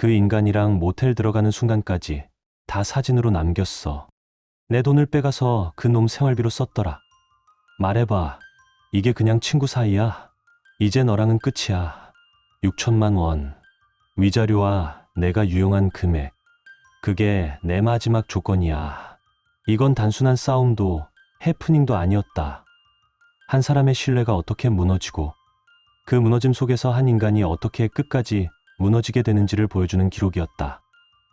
그 인간이랑 모텔 들어가는 순간까지 다 사진으로 남겼어. 내 돈을 빼가서 그 놈 생활비로 썼더라. 말해봐. 이게 그냥 친구 사이야? 이제 너랑은 끝이야. 6천만 원. 위자료와 내가 유용한 금액. 그게 내 마지막 조건이야. 이건 단순한 싸움도 해프닝도 아니었다. 한 사람의 신뢰가 어떻게 무너지고 그 무너짐 속에서 한 인간이 어떻게 끝까지 무너지게 되는지를 보여주는 기록이었다.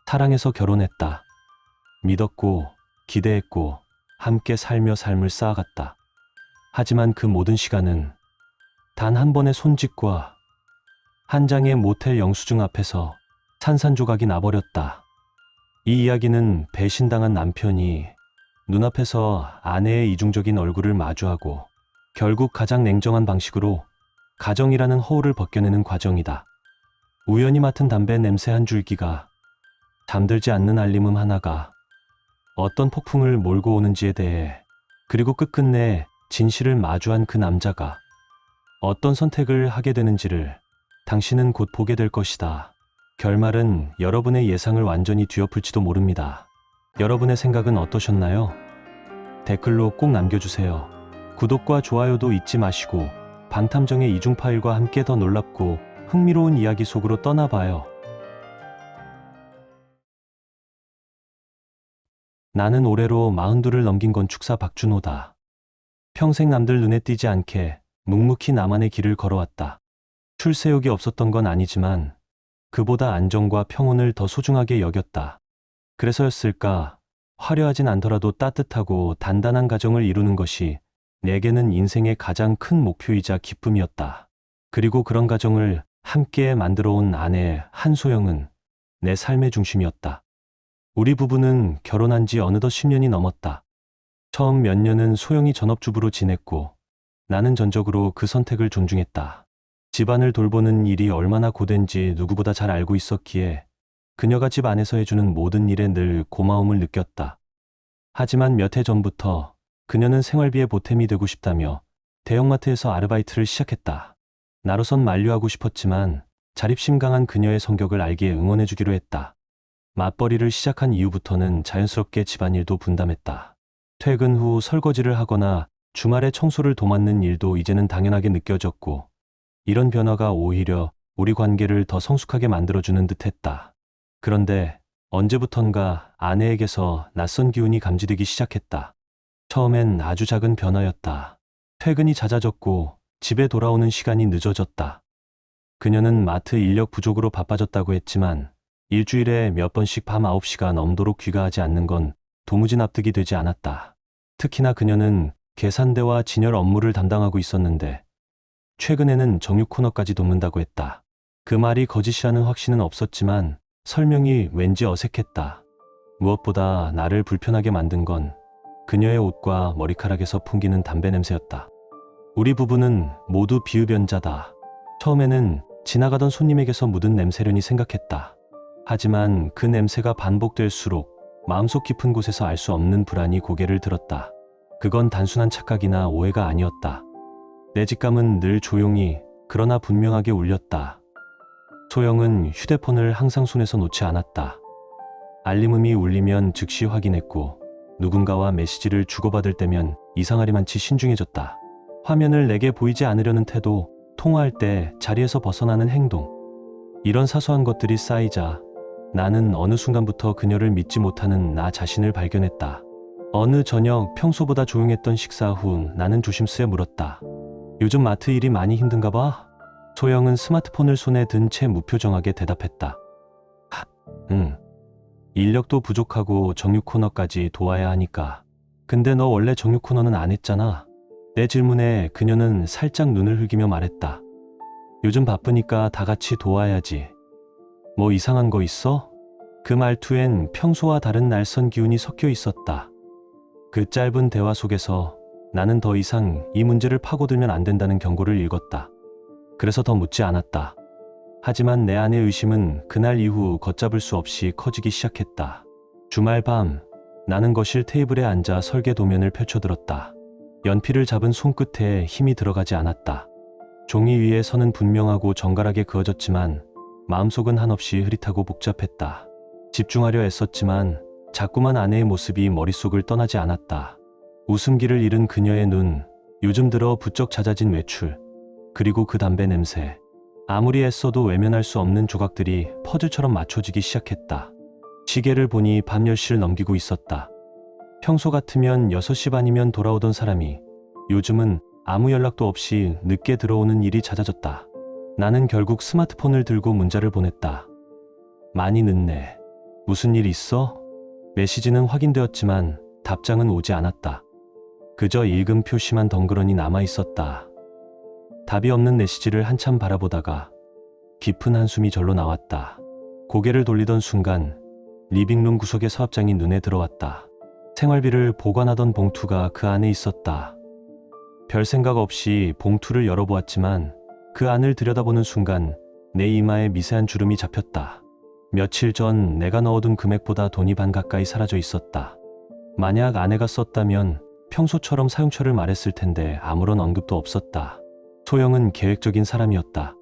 사랑해서 결혼했다. 믿었고 기대했고 함께 살며 삶을 쌓아갔다. 하지만 그 모든 시간은 단 한 번의 손짓과 한 장의 모텔 영수증 앞에서 산산조각이 나버렸다. 이 이야기는 배신당한 남편이 눈앞에서 아내의 이중적인 얼굴을 마주하고 결국 가장 냉정한 방식으로 가정이라는 허울을 벗겨내는 과정이다. 우연히 맡은 담배 냄새 한 줄기가, 잠들지 않는 알림음 하나가 어떤 폭풍을 몰고 오는지에 대해, 그리고 끝끝내 진실을 마주한 그 남자가 어떤 선택을 하게 되는지를 당신은 곧 보게 될 것이다. 결말은 여러분의 예상을 완전히 뒤엎을지도 모릅니다. 여러분의 생각은 어떠셨나요? 댓글로 꼭 남겨주세요. 구독과 좋아요도 잊지 마시고 방탐정의 이중 파일과 함께 더 놀랍고 흥미로운 이야기 속으로 떠나봐요. 나는 올해로 42를 넘긴 건축사 박준호다. 평생 남들 눈에 띄지 않게 묵묵히 나만의 길을 걸어왔다. 출세욕이 없었던 건 아니지만 그보다 안정과 평온을 더 소중하게 여겼다. 그래서였을까? 화려하진 않더라도 따뜻하고 단단한 가정을 이루는 것이 내게는 인생의 가장 큰 목표이자 기쁨이었다. 그리고 그런 가정을 함께 만들어온 아내 한소영은 내 삶의 중심이었다. 우리 부부는 결혼한 지 어느덧 10년이 넘었다. 처음 몇 년은 소영이 전업주부로 지냈고 나는 전적으로 그 선택을 존중했다. 집안을 돌보는 일이 얼마나 고된지 누구보다 잘 알고 있었기에 그녀가 집 안에서 해주는 모든 일에 늘 고마움을 느꼈다. 하지만 몇 해 전부터 그녀는 생활비에 보탬이 되고 싶다며 대형마트에서 아르바이트를 시작했다. 나로선 만류하고 싶었지만 자립심 강한 그녀의 성격을 알기에 응원해주기로 했다. 맞벌이를 시작한 이후부터는 자연스럽게 집안일도 분담했다. 퇴근 후 설거지를 하거나 주말에 청소를 도맡는 일도 이제는 당연하게 느껴졌고, 이런 변화가 오히려 우리 관계를 더 성숙하게 만들어주는 듯했다. 그런데 언제부턴가 아내에게서 낯선 기운이 감지되기 시작했다. 처음엔 아주 작은 변화였다. 퇴근이 잦아졌고 집에 돌아오는 시간이 늦어졌다. 그녀는 마트 인력 부족으로 바빠졌다고 했지만 일주일에 몇 번씩 밤 9시가 넘도록 귀가하지 않는 건 도무지 납득이 되지 않았다. 특히나 그녀는 계산대와 진열 업무를 담당하고 있었는데 최근에는 정육 코너까지 돕는다고 했다. 그 말이 거짓이라는 확신은 없었지만 설명이 왠지 어색했다. 무엇보다 나를 불편하게 만든 건 그녀의 옷과 머리카락에서 풍기는 담배 냄새였다. 우리 부부는 모두 비흡연자다. 처음에는 지나가던 손님에게서 묻은 냄새려니 생각했다. 하지만 그 냄새가 반복될수록 마음속 깊은 곳에서 알 수 없는 불안이 고개를 들었다. 그건 단순한 착각이나 오해가 아니었다. 내 직감은 늘 조용히 그러나 분명하게 울렸다. 소영은 휴대폰을 항상 손에서 놓지 않았다. 알림음이 울리면 즉시 확인했고 누군가와 메시지를 주고받을 때면 이상하리만치 신중해졌다. 화면을 내게 보이지 않으려는 태도, 통화할 때 자리에서 벗어나는 행동. 이런 사소한 것들이 쌓이자 나는 어느 순간부터 그녀를 믿지 못하는 나 자신을 발견했다. 어느 저녁 평소보다 조용했던 식사 후 나는 조심스레 물었다. 요즘 마트 일이 많이 힘든가 봐? 소영은 스마트폰을 손에 든 채 무표정하게 대답했다. 응. 인력도 부족하고 정육 코너까지 도와야 하니까. 근데 너 원래 정육 코너는 안 했잖아. 내 질문에 그녀는 살짝 눈을 흘기며 말했다. 요즘 바쁘니까 다 같이 도와야지. 뭐 이상한 거 있어? 그 말투엔 평소와 다른 낯선 기운이 섞여 있었다. 그 짧은 대화 속에서 나는 더 이상 이 문제를 파고들면 안 된다는 경고를 읽었다. 그래서 더 묻지 않았다. 하지만 내 안의 의심은 그날 이후 걷잡을 수 없이 커지기 시작했다. 주말 밤, 나는 거실 테이블에 앉아 설계 도면을 펼쳐들었다. 연필을 잡은 손끝에 힘이 들어가지 않았다. 종이 위에 선은 분명하고 정갈하게 그어졌지만 마음속은 한없이 흐릿하고 복잡했다. 집중하려 애썼지만 자꾸만 아내의 모습이 머릿속을 떠나지 않았다. 웃음기를 잃은 그녀의 눈, 요즘 들어 부쩍 잦아진 외출, 그리고 그 담배 냄새. 아무리 애써도 외면할 수 없는 조각들이 퍼즐처럼 맞춰지기 시작했다. 시계를 보니 밤 10시를 넘기고 있었다. 평소 같으면 6시 반이면 돌아오던 사람이 요즘은 아무 연락도 없이 늦게 들어오는 일이 잦아졌다. 나는 결국 스마트폰을 들고 문자를 보냈다. 많이 늦네. 무슨 일 있어? 메시지는 확인되었지만 답장은 오지 않았다. 그저 읽음 표시만 덩그러니 남아있었다. 답이 없는 메시지를 한참 바라보다가 깊은 한숨이 절로 나왔다. 고개를 돌리던 순간 리빙룸 구석의 서랍장이 눈에 들어왔다. 생활비를 보관하던 봉투가 그 안에 있었다. 별 생각 없이 봉투를 열어보았지만 그 안을 들여다보는 순간 내 이마에 미세한 주름이 잡혔다. 며칠 전 내가 넣어둔 금액보다 돈이 반 가까이 사라져 있었다. 만약 아내가 썼다면 평소처럼 사용처를 말했을 텐데 아무런 언급도 없었다. 소영은 계획적인 사람이었다.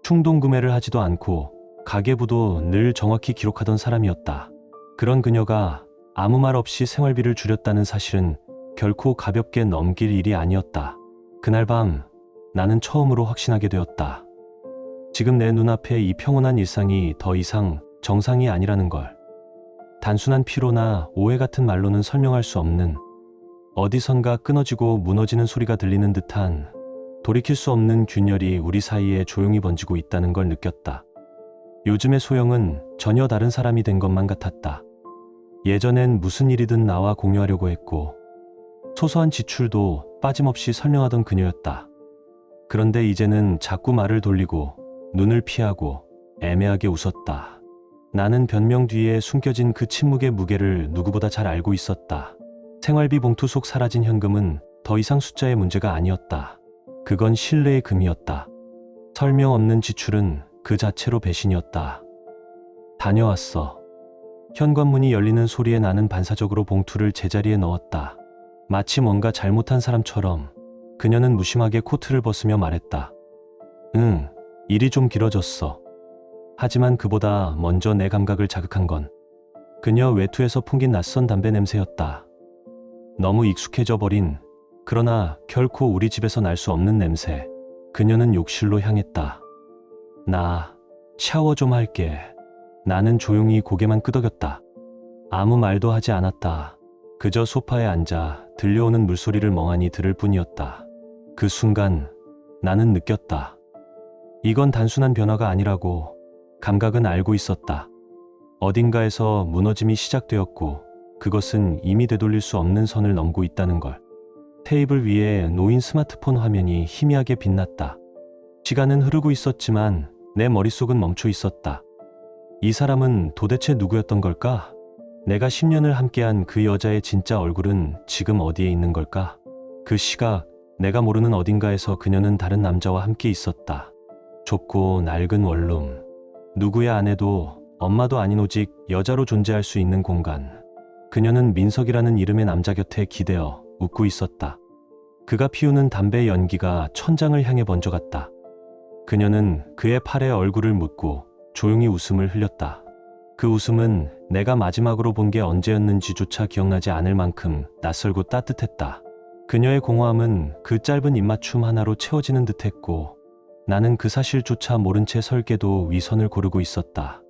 충동 구매를 하지도 않고 가계부도 늘 정확히 기록하던 사람이었다. 그런 그녀가 아무 말 없이 생활비를 줄였다는 사실은 결코 가볍게 넘길 일이 아니었다. 그날 밤 나는 처음으로 확신하게 되었다. 지금 내 눈앞에 이 평온한 일상이 더 이상 정상이 아니라는 걸. 단순한 피로나 오해 같은 말로는 설명할 수 없는, 어디선가 끊어지고 무너지는 소리가 들리는 듯한 돌이킬 수 없는 균열이 우리 사이에 조용히 번지고 있다는 걸 느꼈다. 요즘의 소영은 전혀 다른 사람이 된 것만 같았다. 예전엔 무슨 일이든 나와 공유하려고 했고 소소한 지출도 빠짐없이 설명하던 그녀였다. 그런데 이제는 자꾸 말을 돌리고 눈을 피하고 애매하게 웃었다. 나는 변명 뒤에 숨겨진 그 침묵의 무게를 누구보다 잘 알고 있었다. 생활비 봉투 속 사라진 현금은 더 이상 숫자의 문제가 아니었다. 그건 신뢰의 금이었다. 설명 없는 지출은 그 자체로 배신이었다. 다녀왔어. 현관문이 열리는 소리에 나는 반사적으로 봉투를 제자리에 넣었다. 마치 뭔가 잘못한 사람처럼 그녀는 무심하게 코트를 벗으며 말했다. 응, 일이 좀 길어졌어. 하지만 그보다 먼저 내 감각을 자극한 건 그녀 외투에서 풍긴 낯선 담배 냄새였다. 너무 익숙해져 버린, 그러나 결코 우리 집에서 날 수 없는 냄새. 그녀는 욕실로 향했다. 나 샤워 좀 할게. 나는 조용히 고개만 끄덕였다. 아무 말도 하지 않았다. 그저 소파에 앉아 들려오는 물소리를 멍하니 들을 뿐이었다. 그 순간 나는 느꼈다. 이건 단순한 변화가 아니라고. 감각은 알고 있었다. 어딘가에서 무너짐이 시작되었고 그것은 이미 되돌릴 수 없는 선을 넘고 있다는 걸. 테이블 위에 놓인 스마트폰 화면이 희미하게 빛났다. 시간은 흐르고 있었지만 내 머릿속은 멈춰 있었다. 이 사람은 도대체 누구였던 걸까? 내가 10년을 함께한 그 여자의 진짜 얼굴은 지금 어디에 있는 걸까? 그 시각, 내가 모르는 어딘가에서 그녀는 다른 남자와 함께 있었다. 좁고 낡은 원룸. 누구의 아내도 엄마도 아닌 오직 여자로 존재할 수 있는 공간. 그녀는 민석이라는 이름의 남자 곁에 기대어 웃고 있었다. 그가 피우는 담배의 연기가 천장을 향해 번져갔다. 그녀는 그의 팔에 얼굴을 묻고 조용히 웃음을 흘렸다. 그 웃음은 내가 마지막으로 본 게 언제였는지조차 기억나지 않을 만큼 낯설고 따뜻했다. 그녀의 공허함은 그 짧은 입맞춤 하나로 채워지는 듯했고 나는 그 사실조차 모른 채 설계도 위선을 고르고 있었다.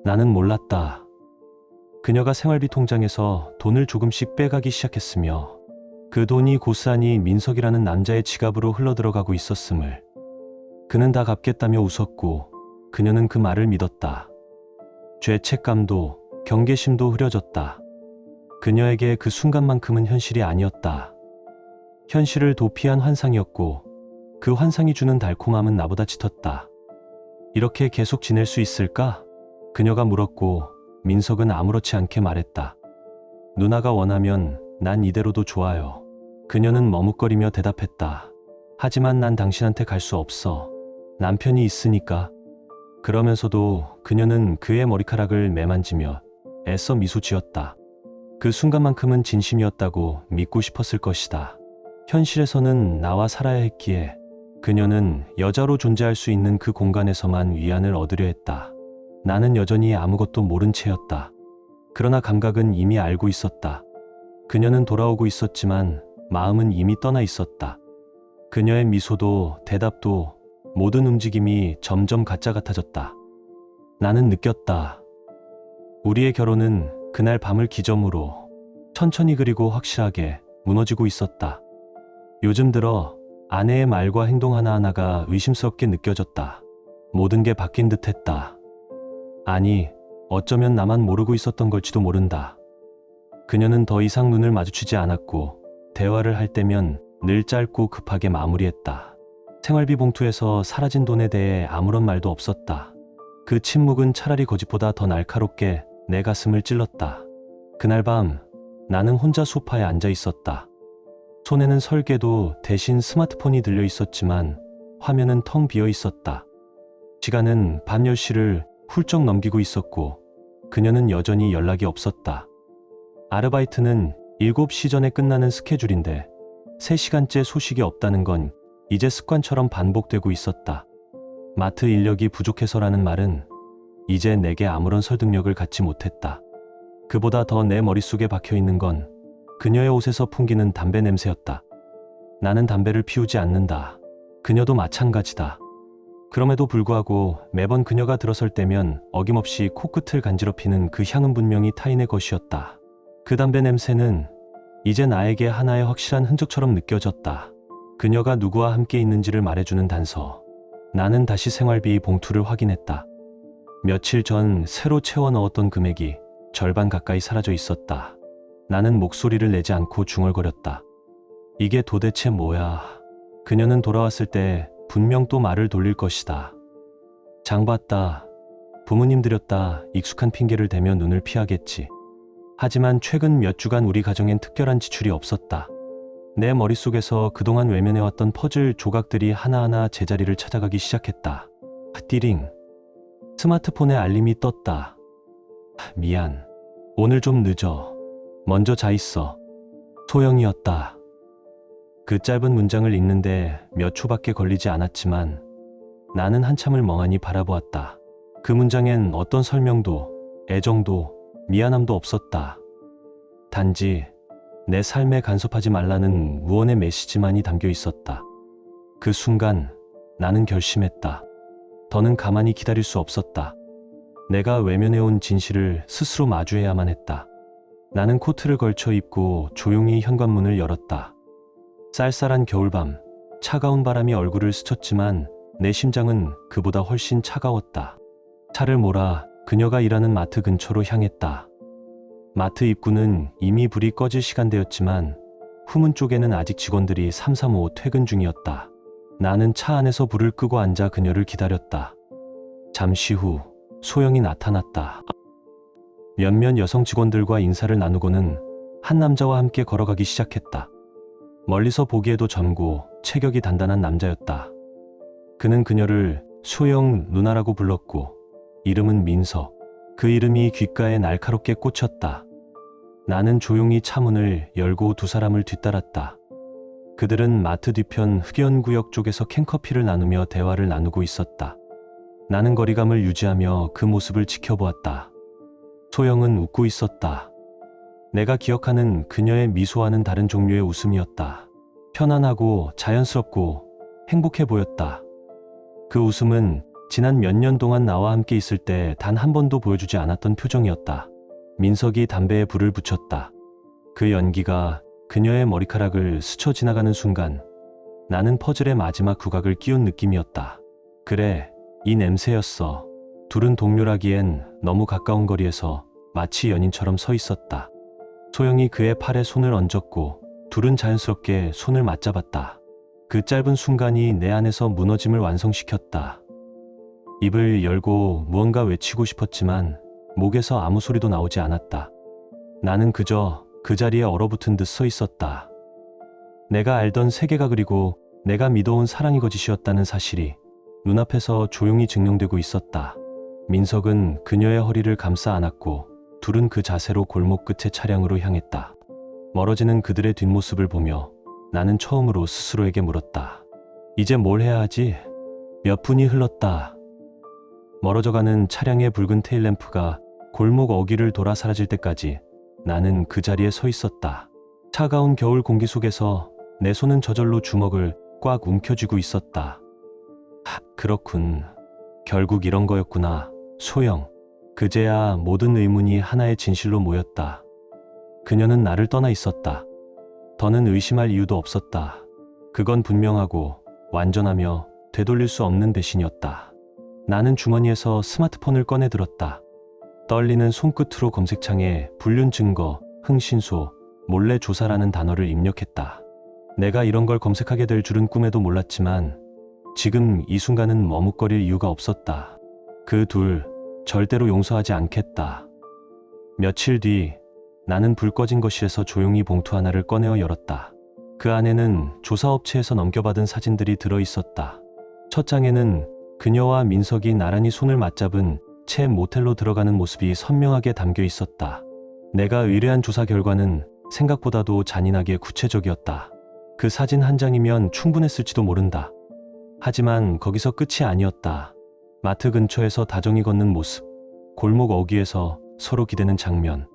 나는 몰랐다. 그녀가 생활비 통장에서 돈을 조금씩 빼가기 시작했으며 그 돈이 고스란히 민석이라는 남자의 지갑으로 흘러들어가고 있었음을. 그는 다 갚겠다며 웃었고 그녀는 그 말을 믿었다. 죄책감도 경계심도 흐려졌다. 그녀에게 그 순간만큼은 현실이 아니었다. 현실을 도피한 환상이었고 그 환상이 주는 달콤함은 나보다 짙었다. 이렇게 계속 지낼 수 있을까? 그녀가 물었고 민석은 아무렇지 않게 말했다. 누나가 원하면 난 이대로도 좋아요. 그녀는 머뭇거리며 대답했다. 하지만 난 당신한테 갈 수 없어. 남편이 있으니까. 그러면서도 그녀는 그의 머리카락을 매만지며 애써 미소 지었다. 그 순간만큼은 진심이었다고 믿고 싶었을 것이다. 현실에서는 나와 살아야 했기에 그녀는 여자로 존재할 수 있는 그 공간에서만 위안을 얻으려 했다. 나는 여전히 아무것도 모른 채였다. 그러나 감각은 이미 알고 있었다. 그녀는 돌아오고 있었지만 마음은 이미 떠나 있었다. 그녀의 미소도 대답도 모든 움직임이 점점 가짜 같아졌다. 나는 느꼈다. 우리의 결혼은 그날 밤을 기점으로 천천히 그리고 확실하게 무너지고 있었다. 요즘 들어 아내의 말과 행동 하나하나가 의심스럽게 느껴졌다. 모든 게 바뀐 듯 했다. 아니, 어쩌면 나만 모르고 있었던 걸지도 모른다. 그녀는 더 이상 눈을 마주치지 않았고 대화를 할 때면 늘 짧고 급하게 마무리했다. 생활비 봉투에서 사라진 돈에 대해 아무런 말도 없었다. 그 침묵은 차라리 거짓보다 더 날카롭게 내 가슴을 찔렀다. 그날 밤 나는 혼자 소파에 앉아 있었다. 손에는 설계도 대신 스마트폰이 들려 있었지만 화면은 텅 비어 있었다. 시간은 밤 10시를 훌쩍 넘기고 있었고 그녀는 여전히 연락이 없었다. 아르바이트는 7시 전에 끝나는 스케줄인데 3시간째 소식이 없다는 건 이제 습관처럼 반복되고 있었다. 마트 인력이 부족해서라는 말은 이제 내게 아무런 설득력을 갖지 못했다. 그보다 더 내 머릿속에 박혀있는 건 그녀의 옷에서 풍기는 담배 냄새였다. 나는 담배를 피우지 않는다. 그녀도 마찬가지다. 그럼에도 불구하고 매번 그녀가 들어설 때면 어김없이 코끝을 간지럽히는 그 향은 분명히 타인의 것이었다. 그 담배 냄새는 이제 나에게 하나의 확실한 흔적처럼 느껴졌다. 그녀가 누구와 함께 있는지를 말해주는 단서. 나는 다시 생활비 봉투를 확인했다. 며칠 전 새로 채워 넣었던 금액이 절반 가까이 사라져 있었다. 나는 목소리를 내지 않고 중얼거렸다. 이게 도대체 뭐야? 그녀는 돌아왔을 때 분명 또 말을 돌릴 것이다. 장 봤다. 부모님 드렸다. 익숙한 핑계를 대며 눈을 피하겠지. 하지만 최근 몇 주간 우리 가정엔 특별한 지출이 없었다. 내 머릿속에서 그동안 외면해왔던 퍼즐 조각들이 하나하나 제자리를 찾아가기 시작했다. 띠링. 스마트폰에 알림이 떴다. 미안. 오늘 좀 늦어. 먼저 자 있어. 소영이었다. 그 짧은 문장을 읽는데 몇 초밖에 걸리지 않았지만 나는 한참을 멍하니 바라보았다. 그 문장엔 어떤 설명도, 애정도, 미안함도 없었다. 단지 내 삶에 간섭하지 말라는 무언의 메시지만이 담겨 있었다. 그 순간 나는 결심했다. 더는 가만히 기다릴 수 없었다. 내가 외면해온 진실을 스스로 마주해야만 했다. 나는 코트를 걸쳐 입고 조용히 현관문을 열었다. 쌀쌀한 겨울밤, 차가운 바람이 얼굴을 스쳤지만 내 심장은 그보다 훨씬 차가웠다. 차를 몰아 그녀가 일하는 마트 근처로 향했다. 마트 입구는 이미 불이 꺼질 시간대였지만 후문 쪽에는 아직 직원들이 335 퇴근 중이었다. 나는 차 안에서 불을 끄고 앉아 그녀를 기다렸다. 잠시 후 소영이 나타났다. 몇몇 여성 직원들과 인사를 나누고는 한 남자와 함께 걸어가기 시작했다. 멀리서 보기에도 젊고 체격이 단단한 남자였다. 그는 그녀를 소영 누나라고 불렀고 이름은 민석. 그 이름이 귓가에 날카롭게 꽂혔다. 나는 조용히 차문을 열고 두 사람을 뒤따랐다. 그들은 마트 뒤편 흑연구역 쪽에서 캔커피를 나누며 대화를 나누고 있었다. 나는 거리감을 유지하며 그 모습을 지켜보았다. 소영은 웃고 있었다. 내가 기억하는 그녀의 미소와는 다른 종류의 웃음이었다. 편안하고 자연스럽고 행복해 보였다. 그 웃음은 지난 몇 년 동안 나와 함께 있을 때 단 한 번도 보여주지 않았던 표정이었다. 민석이 담배에 불을 붙였다. 그 연기가 그녀의 머리카락을 스쳐 지나가는 순간 나는 퍼즐의 마지막 구각을 끼운 느낌이었다. 그래, 이 냄새였어. 둘은 동료라기엔 너무 가까운 거리에서 마치 연인처럼 서 있었다. 소영이 그의 팔에 손을 얹었고 둘은 자연스럽게 손을 맞잡았다. 그 짧은 순간이 내 안에서 무너짐을 완성시켰다. 입을 열고 무언가 외치고 싶었지만 목에서 아무 소리도 나오지 않았다. 나는 그저 그 자리에 얼어붙은 듯 서 있었다. 내가 알던 세계가 그리고 내가 믿어온 사랑이 거짓이었다는 사실이 눈앞에서 조용히 증명되고 있었다. 민석은 그녀의 허리를 감싸 안았고 둘은 그 자세로 골목 끝의 차량으로 향했다. 멀어지는 그들의 뒷모습을 보며 나는 처음으로 스스로에게 물었다. 이제 뭘 해야 하지? 몇 분이 흘렀다. 멀어져가는 차량의 붉은 테일램프가 골목 어귀를 돌아 사라질 때까지 나는 그 자리에 서 있었다. 차가운 겨울 공기 속에서 내 손은 저절로 주먹을 꽉 움켜쥐고 있었다. 그렇군. 결국 이런 거였구나. 소영. 그제야 모든 의문이 하나의 진실로 모였다. 그녀는 나를 떠나 있었다. 더는 의심할 이유도 없었다. 그건 분명하고 완전하며 되돌릴 수 없는 배신이었다. 나는 주머니에서 스마트폰을 꺼내 들었다. 떨리는 손끝으로 검색창에 불륜 증거, 흥신소, 몰래 조사라는 단어를 입력했다. 내가 이런 걸 검색하게 될 줄은 꿈에도 몰랐지만 지금 이 순간은 머뭇거릴 이유가 없었다. 그 둘 절대로 용서하지 않겠다. 며칠 뒤 나는 불 꺼진 거실에서 조용히 봉투 하나를 꺼내어 열었다. 그 안에는 조사업체에서 넘겨받은 사진들이 들어있었다. 첫 장에는 그녀와 민석이 나란히 손을 맞잡은 채 모텔로 들어가는 모습이 선명하게 담겨 있었다. 내가 의뢰한 조사 결과는 생각보다도 잔인하게 구체적이었다. 그 사진 한 장이면 충분했을지도 모른다. 하지만 거기서 끝이 아니었다. 마트 근처에서 다정히 걷는 모습, 골목 어귀에서 서로 기대는 장면,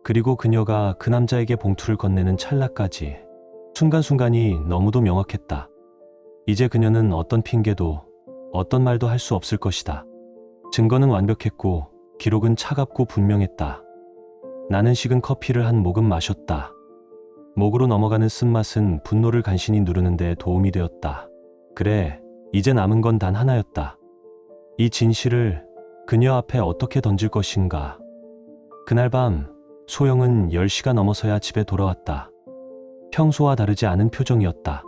그리고 그녀가 그 남자에게 봉투를 건네는 찰나까지. 순간순간이 너무도 명확했다. 이제 그녀는 어떤 핑계도 어떤 말도 할 수 없을 것이다. 증거는 완벽했고 기록은 차갑고 분명했다. 나는 식은 커피를 한 모금 마셨다. 목으로 넘어가는 쓴맛은 분노를 간신히 누르는 데 도움이 되었다. 그래, 이제 남은 건 단 하나였다. 이 진실을 그녀 앞에 어떻게 던질 것인가. 그날 밤 소영은 10시가 넘어서야 집에 돌아왔다. 평소와 다르지 않은 표정이었다.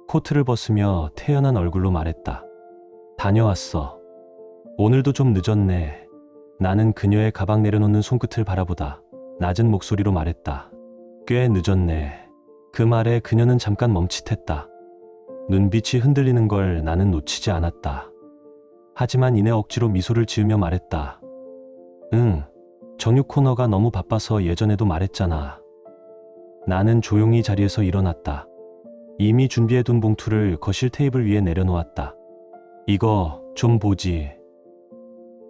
코트를 벗으며 태연한 얼굴로 말했다. 다녀왔어. 오늘도 좀 늦었네. 나는 그녀의 가방 내려놓는 손끝을 바라보다 낮은 목소리로 말했다. 꽤 늦었네. 그 말에 그녀는 잠깐 멈칫했다. 눈빛이 흔들리는 걸 나는 놓치지 않았다. 하지만 이내 억지로 미소를 지으며 말했다. 응, 정육 코너가 너무 바빠서 예전에도 말했잖아. 나는 조용히 자리에서 일어났다. 이미 준비해둔 봉투를 거실 테이블 위에 내려놓았다. 이거 좀 보지.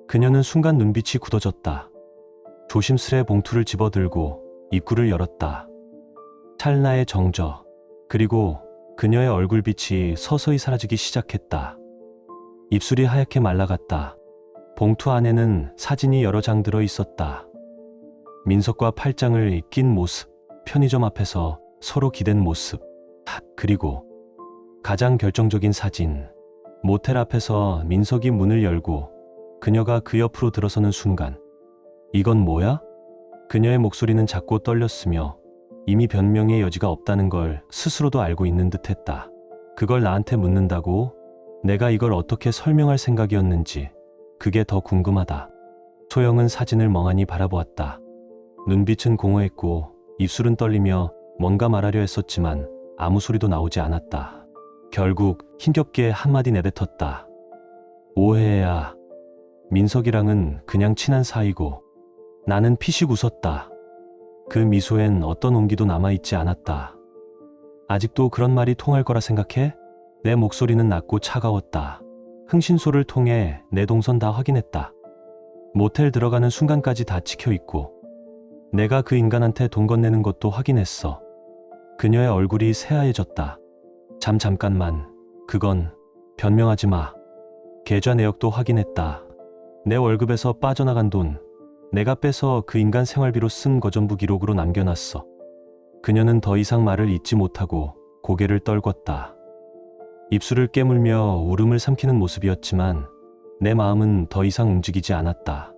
그녀는 순간 눈빛이 굳어졌다. 조심스레 봉투를 집어들고 입구를 열었다. 찰나의 정적, 그리고 그녀의 얼굴빛이 서서히 사라지기 시작했다. 입술이 하얗게 말라갔다. 봉투 안에는 사진이 여러 장 들어 있었다. 민석과 팔짱을 낀 모습, 편의점 앞에서 서로 기댄 모습, 그리고 가장 결정적인 사진, 모텔 앞에서 민석이 문을 열고 그녀가 그 옆으로 들어서는 순간. 이건 뭐야? 그녀의 목소리는 작고 떨렸으며 이미 변명의 여지가 없다는 걸 스스로도 알고 있는 듯했다. 그걸 나한테 묻는다고? 내가 이걸 어떻게 설명할 생각이었는지 그게 더 궁금하다. 소영은 사진을 멍하니 바라보았다. 눈빛은 공허했고 입술은 떨리며 뭔가 말하려 했었지만 아무 소리도 나오지 않았다. 결국 힘겹게 한마디 내뱉었다. 오해야. 민석이랑은 그냥 친한 사이고. 나는 피식 웃었다. 그 미소엔 어떤 온기도 남아있지 않았다. 아직도 그런 말이 통할 거라 생각해? 내 목소리는 낮고 차가웠다. 흥신소를 통해 내 동선 다 확인했다. 모텔 들어가는 순간까지 다 찍혀있고 내가 그 인간한테 돈 건네는 것도 확인했어. 그녀의 얼굴이 새하얘졌다. 잠깐만. 그건 변명하지 마. 계좌 내역도 확인했다. 내 월급에서 빠져나간 돈, 내가 빼서 그 인간 생활비로 쓴 거 전부 기록으로 남겨놨어. 그녀는 더 이상 말을 잇지 못하고 고개를 떨궜다. 입술을 깨물며 울음을 삼키는 모습이었지만 내 마음은 더 이상 움직이지 않았다.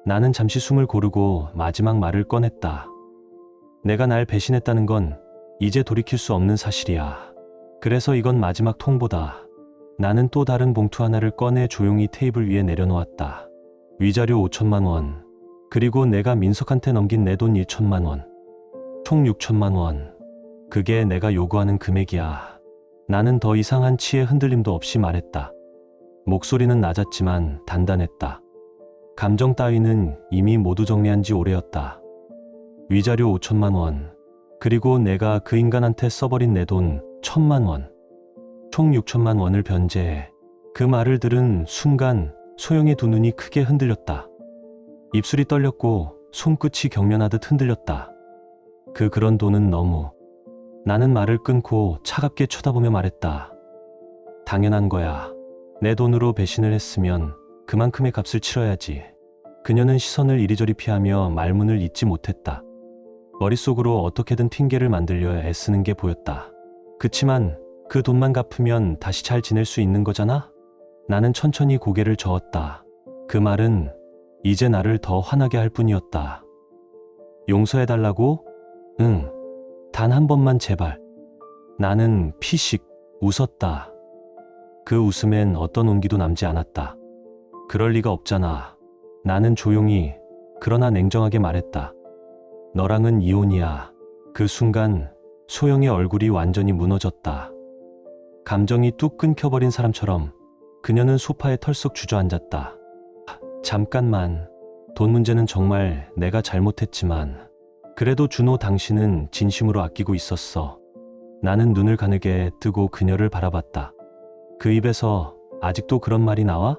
나는 잠시 숨을 고르고 마지막 말을 꺼냈다. 내가 날 배신했다는 건 이제 돌이킬 수 없는 사실이야. 그래서 이건 마지막 통보다. 나는 또 다른 봉투 하나를 꺼내 조용히 테이블 위에 내려놓았다. 위자료 5천만 원, 그리고 내가 민석한테 넘긴 내 돈 1천만 원. 총 6천만 원. 그게 내가 요구하는 금액이야. 나는 더 이상 한치의 흔들림도 없이 말했다. 목소리는 낮았지만 단단했다. 감정 따위는 이미 모두 정리한 지 오래였다. 위자료 5천만 원, 그리고 내가 그 인간한테 써버린 내 돈 1천만 원. 총 6천만 원을 변제해. 그 말을 들은 순간 소영의 두 눈이 크게 흔들렸다. 입술이 떨렸고 손끝이 경련하듯 흔들렸다. 그런 돈은 너무. 나는 말을 끊고 차갑게 쳐다보며 말했다. 당연한 거야. 내 돈으로 배신을 했으면 그만큼의 값을 치러야지. 그녀는 시선을 이리저리 피하며 말문을 잇지 못했다. 머릿속으로 어떻게든 핑계를 만들려 애쓰는 게 보였다. 그치만 그 돈만 갚으면 다시 잘 지낼 수 있는 거잖아? 나는 천천히 고개를 저었다. 그 말은 이제 나를 더 화나게 할 뿐이었다. 용서해달라고? 응. 단 한 번만 제발. 나는 피식 웃었다. 그 웃음엔 어떤 온기도 남지 않았다. 그럴 리가 없잖아. 나는 조용히 그러나 냉정하게 말했다. 너랑은 이혼이야. 그 순간 소영의 얼굴이 완전히 무너졌다. 감정이 뚝 끊겨버린 사람처럼 그녀는 소파에 털썩 주저앉았다. 잠깐만. 돈 문제는 정말 내가 잘못했지만 그래도 준호 당신은 진심으로 아끼고 있었어. 나는 눈을 가늘게 뜨고 그녀를 바라봤다. 그 입에서 아직도 그런 말이 나와?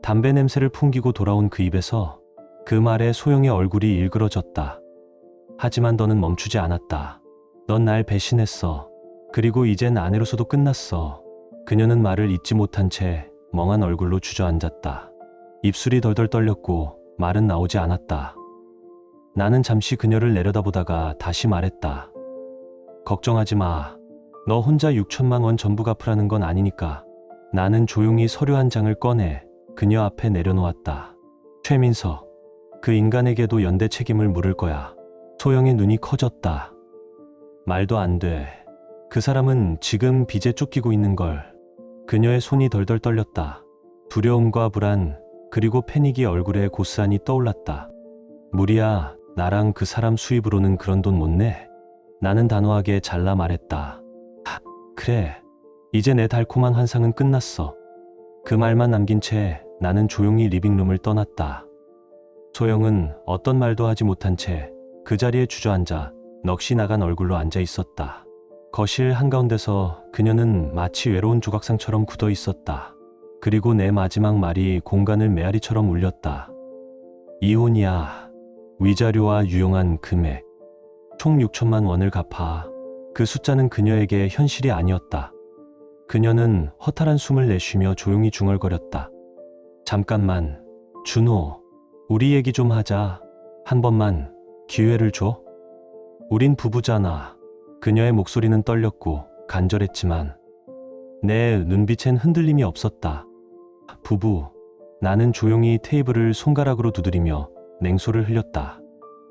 담배 냄새를 풍기고 돌아온 그 입에서 그 말에 소영의 얼굴이 일그러졌다. 하지만 너는 멈추지 않았다. 넌 날 배신했어. 그리고 이젠 아내로서도 끝났어. 그녀는 말을 잇지 못한 채 멍한 얼굴로 주저앉았다. 입술이 덜덜 떨렸고 말은 나오지 않았다. 나는 잠시 그녀를 내려다보다가 다시 말했다. 걱정하지 마. 너 혼자 6천만 원 전부 갚으라는 건 아니니까. 나는 조용히 서류 한 장을 꺼내 그녀 앞에 내려놓았다. 최민석, 그 인간에게도 연대 책임을 물을 거야. 소영의 눈이 커졌다. 말도 안 돼. 그 사람은 지금 빚에 쫓기고 있는 걸. 그녀의 손이 덜덜 떨렸다. 두려움과 불안, 그리고 패닉이 얼굴에 고스란히 떠올랐다. 무리야, 나랑 그 사람 수입으로는 그런 돈 못 내. 나는 단호하게 잘라 말했다. 그래. 이제 내 달콤한 환상은 끝났어. 그 말만 남긴 채 나는 조용히 리빙룸을 떠났다. 소영은 어떤 말도 하지 못한 채 그 자리에 주저앉아 넋이 나간 얼굴로 앉아 있었다. 거실 한가운데서 그녀는 마치 외로운 조각상처럼 굳어 있었다. 그리고 내 마지막 말이 공간을 메아리처럼 울렸다. 이혼이야. 위자료와 유용한 금액. 총 6천만 원을 갚아. 그 숫자는 그녀에게 현실이 아니었다. 그녀는 허탈한 숨을 내쉬며 조용히 중얼거렸다. 잠깐만, 준호. 우리 얘기 좀 하자. 한 번만 기회를 줘. 우린 부부잖아. 그녀의 목소리는 떨렸고 간절했지만 내 눈빛엔 흔들림이 없었다. 부부. 나는 조용히 테이블을 손가락으로 두드리며 냉소를 흘렸다.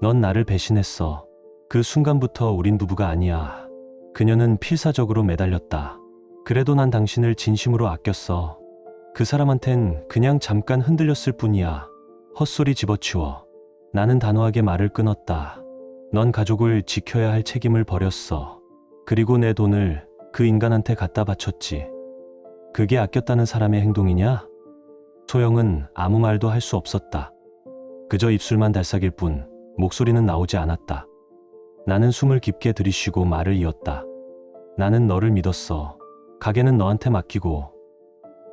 넌 나를 배신했어. 그 순간부터 우린 부부가 아니야. 그녀는 필사적으로 매달렸다. 그래도 난 당신을 진심으로 아꼈어. 그 사람한텐 그냥 잠깐 흔들렸을 뿐이야. 헛소리 집어치워. 나는 단호하게 말을 끊었다. 넌 가족을 지켜야 할 책임을 버렸어. 그리고 내 돈을 그 인간한테 갖다 바쳤지. 그게 아꼈다는 사람의 행동이냐? 소영은 아무 말도 할 수 없었다. 그저 입술만 달싹일 뿐 목소리는 나오지 않았다. 나는 숨을 깊게 들이쉬고 말을 이었다. 나는 너를 믿었어. 가게는 너한테 맡기고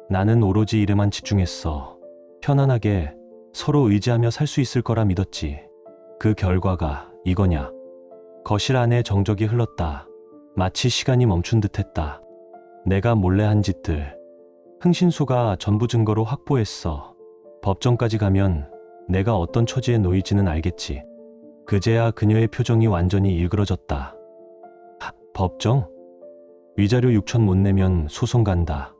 나는 오로지 일에만 집중했어. 편안하게 서로 의지하며 살 수 있을 거라 믿었지. 그 결과가 이거냐. 거실 안에 정적이 흘렀다. 마치 시간이 멈춘 듯했다. 내가 몰래 한 짓들. 흥신소가 전부 증거로 확보했어. 법정까지 가면 내가 어떤 처지에 놓일지는 알겠지. 그제야 그녀의 표정이 완전히 일그러졌다. 법정? 위자료 6천 못 내면 소송 간다.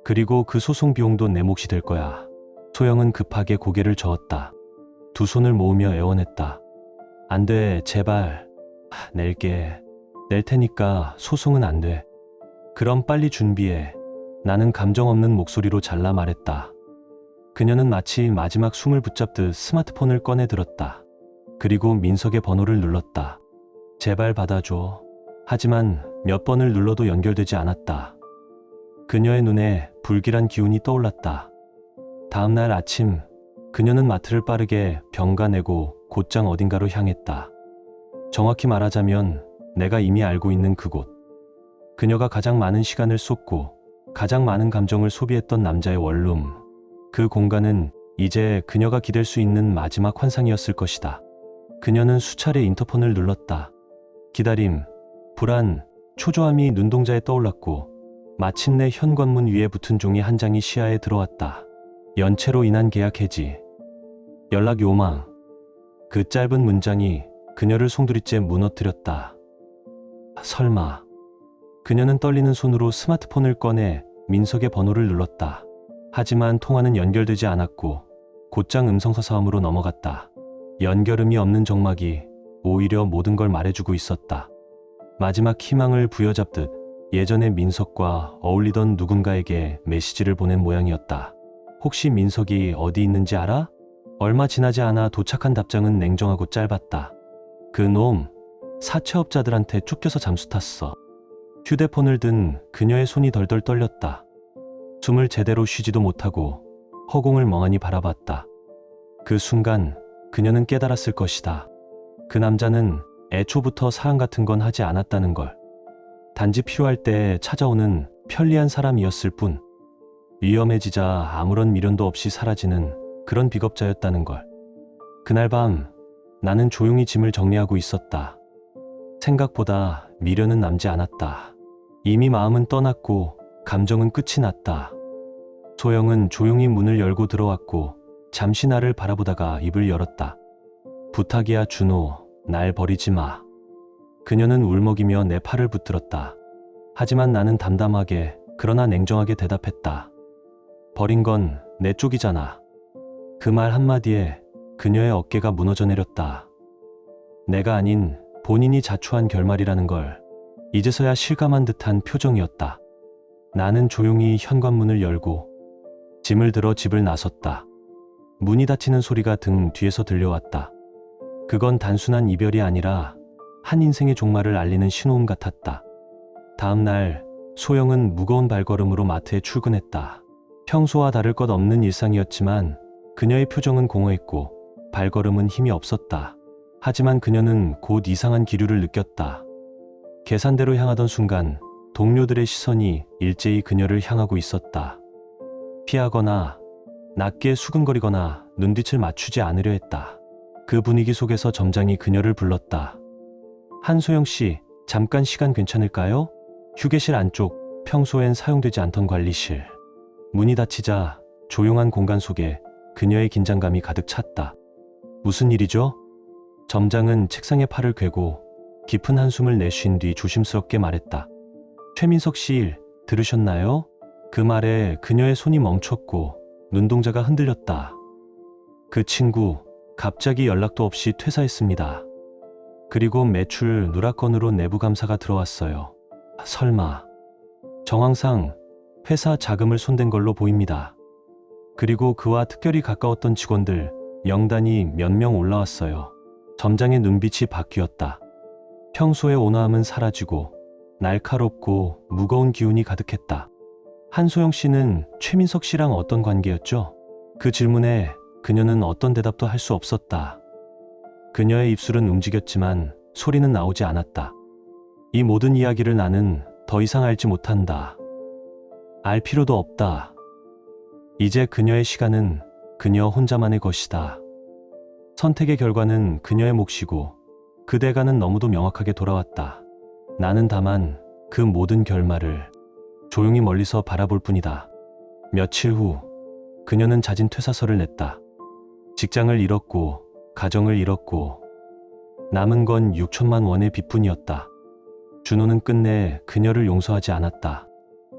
그리고 그 소송 비용도 내 몫이 될 거야. 소영은 급하게 고개를 저었다. 두 손을 모으며 애원했다. 안 돼, 제발. 낼게. 낼 테니까 소송은 안 돼. 그럼 빨리 준비해. 나는 감정 없는 목소리로 잘라 말했다. 그녀는 마치 마지막 숨을 붙잡듯 스마트폰을 꺼내 들었다. 그리고 민석의 번호를 눌렀다. 제발 받아줘. 하지만 몇 번을 눌러도 연결되지 않았다. 그녀의 눈에 불길한 기운이 떠올랐다. 다음 날 아침 그녀는 마트를 빠르게 병가내고 곧장 어딘가로 향했다. 정확히 말하자면 내가 이미 알고 있는 그곳. 그녀가 가장 많은 시간을 쏟고 가장 많은 감정을 소비했던 남자의 원룸. 그 공간은 이제 그녀가 기댈 수 있는 마지막 환상이었을 것이다. 그녀는 수차례 인터폰을 눌렀다. 기다림, 불안, 초조함이 눈동자에 떠올랐고 마침내 현관문 위에 붙은 종이 한 장이 시야에 들어왔다. 연체로 인한 계약 해지. 연락 요망. 그 짧은 문장이 그녀를 송두리째 무너뜨렸다. 설마. 그녀는 떨리는 손으로 스마트폰을 꺼내 민석의 번호를 눌렀다. 하지만 통화는 연결되지 않았고 곧장 음성서사음으로 넘어갔다. 연결음이 없는 정막이 오히려 모든 걸 말해주고 있었다. 마지막 희망을 부여잡듯 예전에 민석과 어울리던 누군가에게 메시지를 보낸 모양이었다. 혹시 민석이 어디 있는지 알아? 얼마 지나지 않아 도착한 답장은 냉정하고 짧았다. 그놈, 사채업자들한테 쫓겨서 잠수 탔어. 휴대폰을 든 그녀의 손이 덜덜 떨렸다. 숨을 제대로 쉬지도 못하고 허공을 멍하니 바라봤다. 그 순간 그녀는 깨달았을 것이다. 그 남자는 애초부터 사랑 같은 건 하지 않았다는 걸. 단지 필요할 때 찾아오는 편리한 사람이었을 뿐. 위험해지자 아무런 미련도 없이 사라지는 그런 비겁자였다는 걸. 그날 밤 나는 조용히 짐을 정리하고 있었다. 생각보다 미련은 남지 않았다. 이미 마음은 떠났고 감정은 끝이 났다. 소영은 조용히 문을 열고 들어왔고 잠시 나를 바라보다가 입을 열었다. 부탁이야 준호, 날 버리지 마. 그녀는 울먹이며 내 팔을 붙들었다. 하지만 나는 담담하게 그러나 냉정하게 대답했다. 버린 건 내 쪽이잖아. 그 말 한마디에 그녀의 어깨가 무너져 내렸다. 내가 아닌 본인이 자초한 결말이라는 걸 이제서야 실감한 듯한 표정이었다. 나는 조용히 현관문을 열고 짐을 들어 집을 나섰다. 문이 닫히는 소리가 등 뒤에서 들려왔다. 그건 단순한 이별이 아니라 한 인생의 종말을 알리는 신호음 같았다. 다음 날 소영은 무거운 발걸음으로 마트에 출근했다. 평소와 다를 것 없는 일상이었지만 그녀의 표정은 공허했고 발걸음은 힘이 없었다. 하지만 그녀는 곧 이상한 기류를 느꼈다. 계산대로 향하던 순간 동료들의 시선이 일제히 그녀를 향하고 있었다. 피하거나 낮게 수근거리거나 눈빛을 맞추지 않으려 했다. 그 분위기 속에서 점장이 그녀를 불렀다. 한소영 씨, 잠깐 시간 괜찮을까요? 휴게실 안쪽, 평소엔 사용되지 않던 관리실. 문이 닫히자 조용한 공간 속에 그녀의 긴장감이 가득 찼다. 무슨 일이죠? 점장은 책상에 팔을 꿰고 깊은 한숨을 내쉰 뒤 조심스럽게 말했다. 최민석 씨 일 들으셨나요? 그 말에 그녀의 손이 멈췄고 눈동자가 흔들렸다. 그 친구 갑자기 연락도 없이 퇴사했습니다. 그리고 매출 누락건으로 내부 감사가 들어왔어요. 설마. 정황상 회사 자금을 손댄 걸로 보입니다. 그리고 그와 특별히 가까웠던 직원들 명단이 몇 명 올라왔어요. 점장의 눈빛이 바뀌었다. 평소의 온화함은 사라지고 날카롭고 무거운 기운이 가득했다. 한소영 씨는 최민석 씨랑 어떤 관계였죠? 그 질문에 그녀는 어떤 대답도 할 수 없었다. 그녀의 입술은 움직였지만 소리는 나오지 않았다. 이 모든 이야기를 나는 더 이상 알지 못한다. 알 필요도 없다. 이제 그녀의 시간은 그녀 혼자만의 것이다. 선택의 결과는 그녀의 몫이고 그 대가는 너무도 명확하게 돌아왔다. 나는 다만 그 모든 결말을 조용히 멀리서 바라볼 뿐이다. 며칠 후 그녀는 자진 퇴사서를 냈다. 직장을 잃었고 가정을 잃었고 남은 건 6천만 원의 빚뿐이었다. 준호는 끝내 그녀를 용서하지 않았다.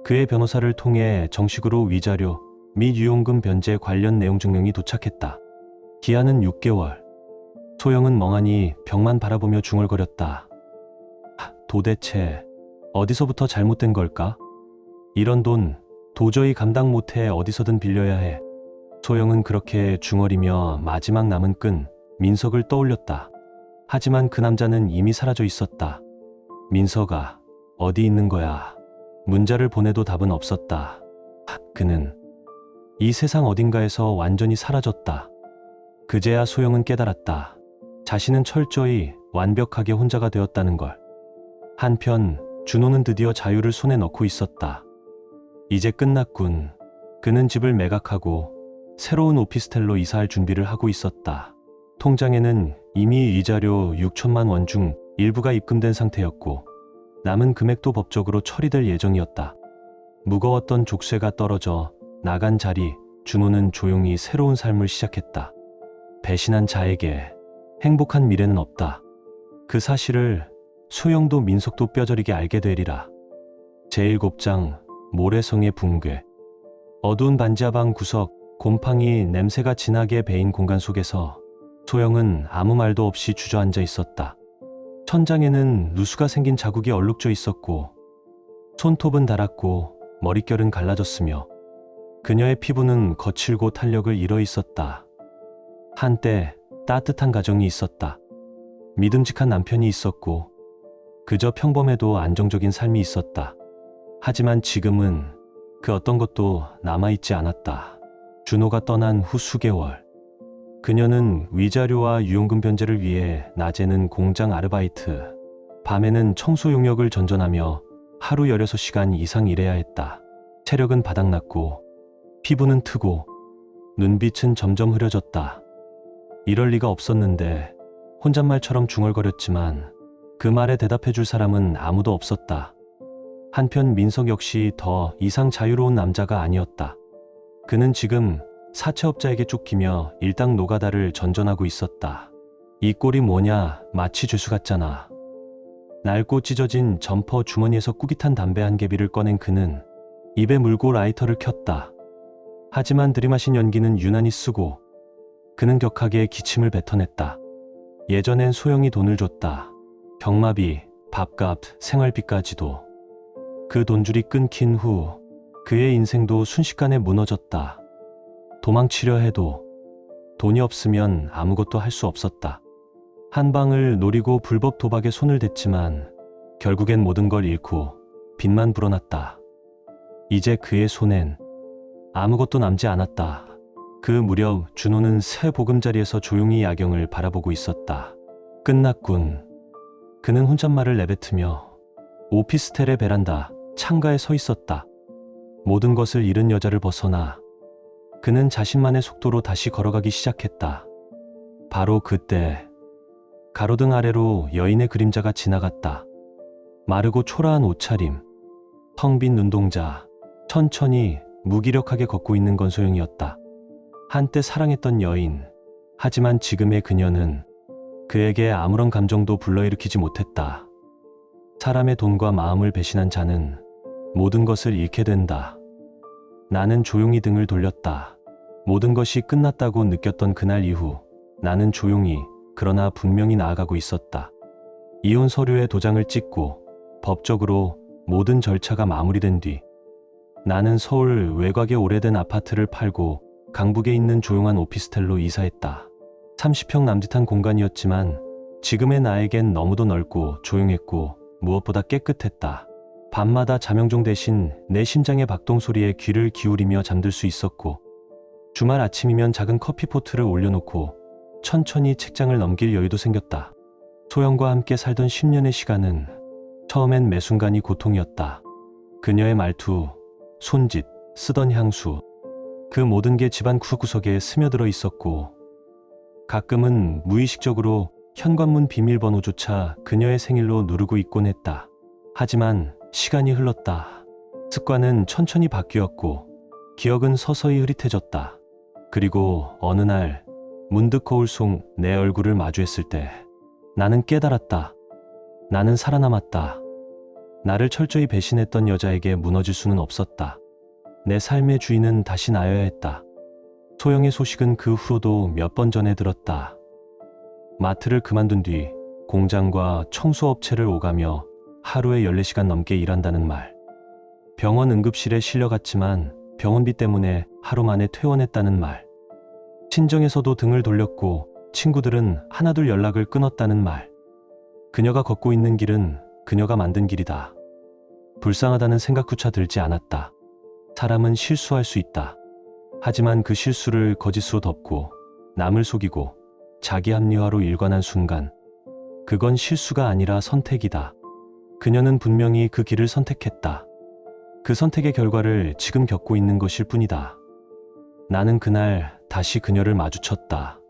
그의 변호사를 통해 정식으로 위자료 및 유용금 변제 관련 내용 증명이 도착했다. 기한은 6개월. 소영은 멍하니 벽만 바라보며 중얼거렸다. 도대체 어디서부터 잘못된 걸까? 이런 돈 도저히 감당 못해 어디서든 빌려야 해. 소영은 그렇게 중얼이며 마지막 남은 끈 민석을 떠올렸다. 하지만 그 남자는 이미 사라져 있었다. 민석아, 어디 있는 거야? 문자를 보내도 답은 없었다. 그는 이 세상 어딘가에서 완전히 사라졌다. 그제야 소영은 깨달았다. 자신은 철저히 완벽하게 혼자가 되었다는 걸. 한편 준호는 드디어 자유를 손에 넣고 있었다. 이제 끝났군. 그는 집을 매각하고 새로운 오피스텔로 이사할 준비를 하고 있었다. 통장에는 이미 이자료 6천만 원 중 일부가 입금된 상태였고 남은 금액도 법적으로 처리될 예정이었다. 무거웠던 족쇄가 떨어져 나간 자리, 준호는 조용히 새로운 삶을 시작했다. 배신한 자에게 행복한 미래는 없다. 그 사실을 소영도 민석도 뼈저리게 알게 되리라. 제7장 모래성의 붕괴. 어두운 반지하방 구석, 곰팡이 냄새가 진하게 배인 공간 속에서 소영은 아무 말도 없이 주저앉아 있었다. 천장에는 누수가 생긴 자국이 얼룩져 있었고 손톱은 닳았고 머릿결은 갈라졌으며 그녀의 피부는 거칠고 탄력을 잃어 있었다. 한때 따뜻한 가정이 있었다. 믿음직한 남편이 있었고 그저 평범해도 안정적인 삶이 있었다. 하지만 지금은 그 어떤 것도 남아있지 않았다. 준호가 떠난 후 수개월, 그녀는 위자료와 유용금 변제를 위해 낮에는 공장 아르바이트, 밤에는 청소 용역을 전전하며 하루 16시간 이상 일해야 했다. 체력은 바닥났고 피부는 트고 눈빛은 점점 흐려졌다. 이럴 리가 없었는데 혼잣말처럼 중얼거렸지만 그 말에 대답해줄 사람은 아무도 없었다. 한편 민석 역시 더 이상 자유로운 남자가 아니었다. 그는 지금 사채업자에게 쫓기며 일당 노가다를 전전하고 있었다. 이 꼴이 뭐냐, 마치 죄수 같잖아. 낡고 찢어진 점퍼 주머니에서 꾸깃한 담배 한 개비를 꺼낸 그는 입에 물고 라이터를 켰다. 하지만 들이마신 연기는 유난히 쓰고 그는 격하게 기침을 뱉어냈다. 예전엔 소영이 돈을 줬다. 경마비, 밥값, 생활비까지도. 그 돈줄이 끊긴 후 그의 인생도 순식간에 무너졌다. 도망치려 해도 돈이 없으면 아무것도 할 수 없었다. 한 방을 노리고 불법 도박에 손을 댔지만 결국엔 모든 걸 잃고 빚만 불어났다. 이제 그의 손엔 아무것도 남지 않았다. 그 무렵 준호는 새 보금자리에서 조용히 야경을 바라보고 있었다. 끝났군. 그는 혼잣말을 내뱉으며 오피스텔의 베란다 창가에 서 있었다. 모든 것을 잃은 여자를 벗어나 그는 자신만의 속도로 다시 걸어가기 시작했다. 바로 그때 가로등 아래로 여인의 그림자가 지나갔다. 마르고 초라한 옷차림, 텅 빈 눈동자, 천천히 무기력하게 걷고 있는 건 소영이었다. 한때 사랑했던 여인, 하지만 지금의 그녀는 그에게 아무런 감정도 불러일으키지 못했다. 사람의 돈과 마음을 배신한 자는 모든 것을 잃게 된다. 나는 조용히 등을 돌렸다. 모든 것이 끝났다고 느꼈던 그날 이후 나는 조용히 그러나 분명히 나아가고 있었다. 이혼 서류에 도장을 찍고 법적으로 모든 절차가 마무리된 뒤 나는 서울 외곽의 오래된 아파트를 팔고 강북에 있는 조용한 오피스텔로 이사했다. 30평 남짓한 공간이었지만 지금의 나에겐 너무도 넓고 조용했고 무엇보다 깨끗했다. 밤마다 자명종 대신 내 심장의 박동 소리에 귀를 기울이며 잠들 수 있었고 주말 아침이면 작은 커피포트를 올려놓고 천천히 책장을 넘길 여유도 생겼다. 소영과 함께 살던 10년의 시간은 처음엔 매 순간이 고통이었다. 그녀의 말투, 손짓, 쓰던 향수, 그 모든 게 집안 구석구석에 스며들어 있었고 가끔은 무의식적으로 현관문 비밀번호조차 그녀의 생일로 누르고 있곤 했다. 하지만 시간이 흘렀다. 습관은 천천히 바뀌었고 기억은 서서히 흐릿해졌다. 그리고 어느 날 문득 거울 속 내 얼굴을 마주했을 때 나는 깨달았다. 나는 살아남았다. 나를 철저히 배신했던 여자에게 무너질 수는 없었다. 내 삶의 주인은 다시 나여야 했다. 소영의 소식은 그 후로도 몇 번 전해 들었다. 마트를 그만둔 뒤 공장과 청소업체를 오가며 하루에 14시간 넘게 일한다는 말. 병원 응급실에 실려갔지만 병원비 때문에 하루 만에 퇴원했다는 말. 친정에서도 등을 돌렸고 친구들은 하나둘 연락을 끊었다는 말. 그녀가 걷고 있는 길은 그녀가 만든 길이다. 불쌍하다는 생각조차 들지 않았다. 사람은 실수할 수 있다. 하지만 그 실수를 거짓으로 덮고 남을 속이고 자기 합리화로 일관한 순간 그건 실수가 아니라 선택이다. 그녀는 분명히 그 길을 선택했다. 그 선택의 결과를 지금 겪고 있는 것일 뿐이다. 나는 그날 다시 그녀를 마주쳤다.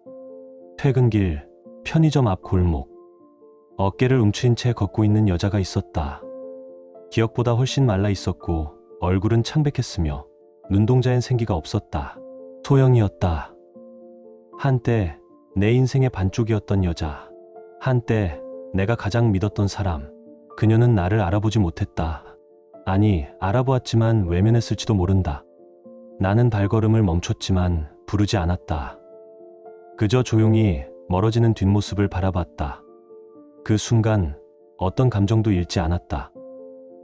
퇴근길, 편의점 앞 골목. 어깨를 움츠린 채 걷고 있는 여자가 있었다. 기억보다 훨씬 말라 있었고 얼굴은 창백했으며 눈동자엔 생기가 없었다. 소영이었다. 한때 내 인생의 반쪽이었던 여자. 한때 내가 가장 믿었던 사람. 그녀는 나를 알아보지 못했다. 아니, 알아보았지만 외면했을지도 모른다. 나는 발걸음을 멈췄지만 부르지 않았다. 그저 조용히 멀어지는 뒷모습을 바라봤다. 그 순간 어떤 감정도 잃지 않았다.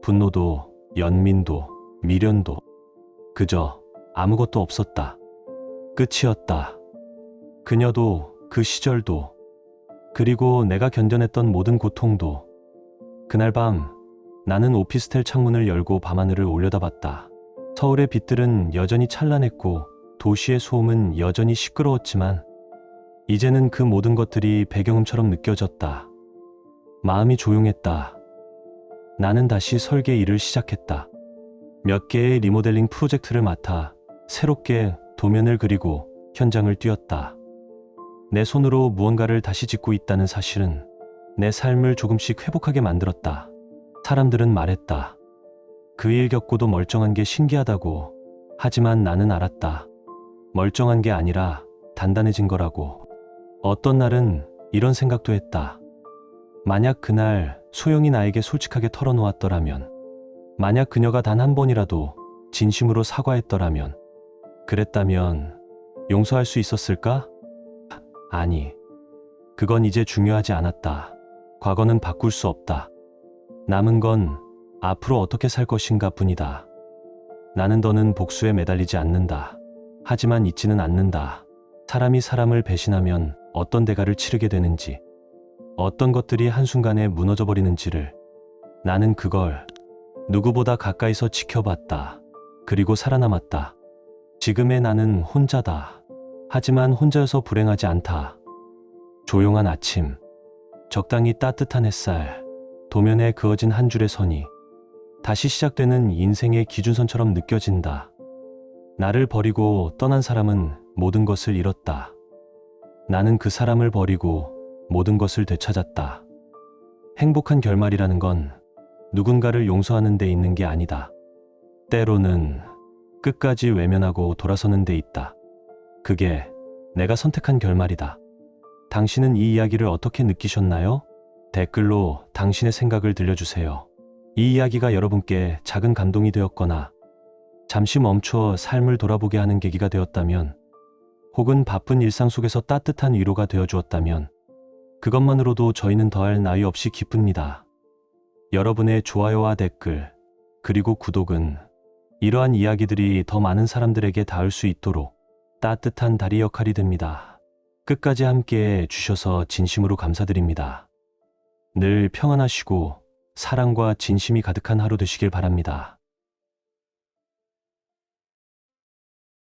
분노도, 연민도, 미련도. 그저 아무것도 없었다. 끝이었다. 그녀도, 그 시절도, 그리고 내가 견뎌냈던 모든 고통도. 그날 밤 나는 오피스텔 창문을 열고 밤하늘을 올려다봤다. 서울의 빛들은 여전히 찬란했고 도시의 소음은 여전히 시끄러웠지만 이제는 그 모든 것들이 배경음처럼 느껴졌다. 마음이 조용했다. 나는 다시 설계 일을 시작했다. 몇 개의 리모델링 프로젝트를 맡아 새롭게 도면을 그리고 현장을 뛰었다. 내 손으로 무언가를 다시 짓고 있다는 사실은 내 삶을 조금씩 회복하게 만들었다. 사람들은 말했다. 그 일 겪고도 멀쩡한 게 신기하다고. 하지만 나는 알았다. 멀쩡한 게 아니라 단단해진 거라고. 어떤 날은 이런 생각도 했다. 만약 그날 소영이 나에게 솔직하게 털어놓았더라면, 만약 그녀가 단 한 번이라도 진심으로 사과했더라면, 그랬다면 용서할 수 있었을까? 아니, 그건 이제 중요하지 않았다. 과거는 바꿀 수 없다. 남은 건 앞으로 어떻게 살 것인가 뿐이다. 나는 더는 복수에 매달리지 않는다. 하지만 잊지는 않는다. 사람이 사람을 배신하면 어떤 대가를 치르게 되는지, 어떤 것들이 한순간에 무너져 버리는지를. 나는 그걸 누구보다 가까이서 지켜봤다. 그리고 살아남았다. 지금의 나는 혼자다. 하지만 혼자여서 불행하지 않다. 조용한 아침, 적당히 따뜻한 햇살, 도면에 그어진 한 줄의 선이 다시 시작되는 인생의 기준선처럼 느껴진다. 나를 버리고 떠난 사람은 모든 것을 잃었다. 나는 그 사람을 버리고 모든 것을 되찾았다. 행복한 결말이라는 건 누군가를 용서하는 데 있는 게 아니다. 때로는 끝까지 외면하고 돌아서는 데 있다. 그게 내가 선택한 결말이다. 당신은 이 이야기를 어떻게 느끼셨나요? 댓글로 당신의 생각을 들려주세요. 이 이야기가 여러분께 작은 감동이 되었거나 잠시 멈춰 삶을 돌아보게 하는 계기가 되었다면, 혹은 바쁜 일상 속에서 따뜻한 위로가 되어주었다면 그것만으로도 저희는 더할 나위 없이 기쁩니다. 여러분의 좋아요와 댓글, 그리고 구독은 이러한 이야기들이 더 많은 사람들에게 닿을 수 있도록 따뜻한 다리 역할이 됩니다. 끝까지 함께해 주셔서 진심으로 감사드립니다. 늘 평안하시고 사랑과 진심이 가득한 하루 되시길 바랍니다.